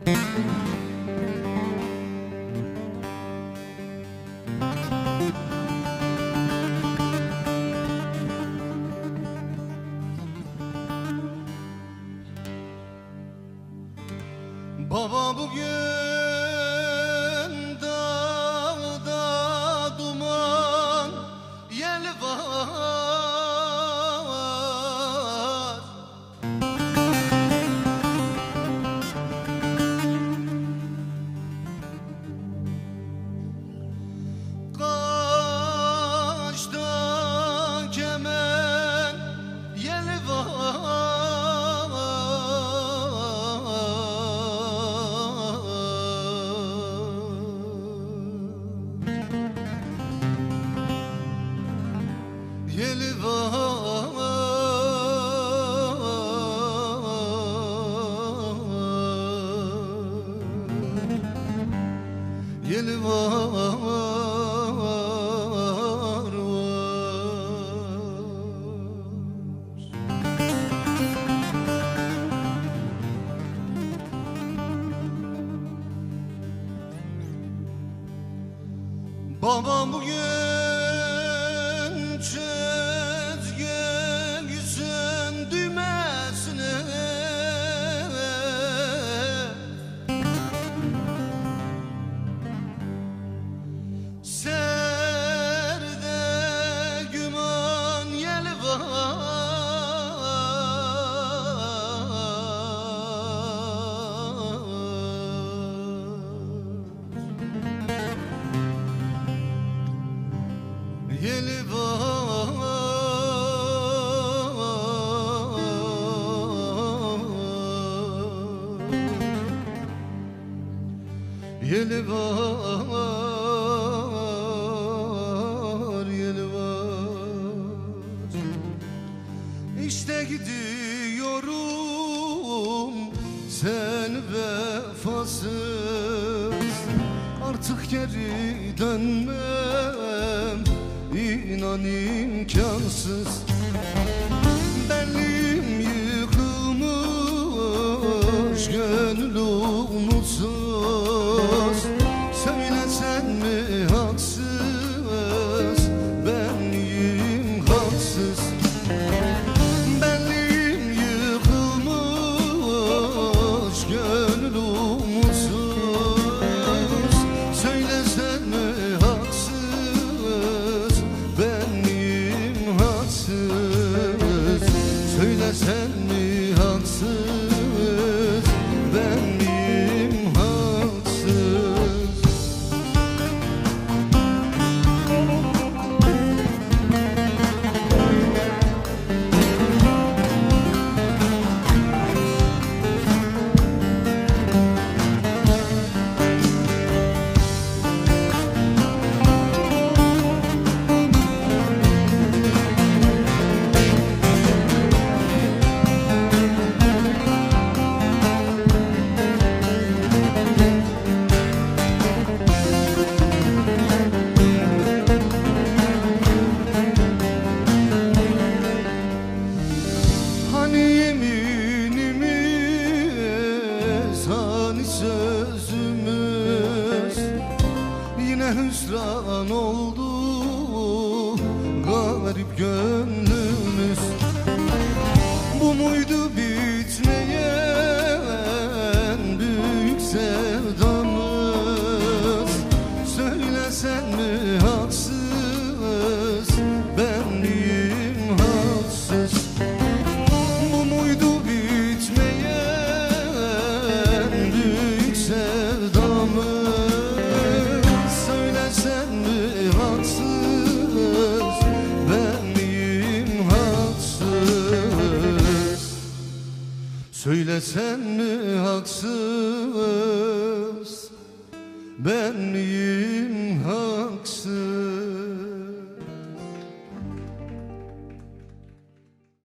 Baba bugün dağda duman yel var. Kaşta kemen yel var. Yeli var, yeli var, var. Babam bugün çözgün düğmesine serde güman yeli var. Yeli var, yeli var, yeli var. İşte gidiyorum sen vefasız, artık geri dönmem, İnan imkansız. Benliğim yıkılmış, gönlüm mutsuz. Söylesen mi haksız, benliğim haksız. Benliğim yıkılmış, gönlüm mutsuz. Söylesen mi haksız, benliğim haksız. Söylesen mi haksız, benliğim haksız. Hani yeminimiz, hani sözümüz, yine hüsran oldu garip gönlümüz. Bu muydu bitmeyen büyük sevdamız? Söylesen mi haksız, benliğim haksız. Bu muydu bitmeyen büyük sevdamız? Söylesen mi haksız, benliğim haksız. Söylesen mi haksız, benliğim haksız.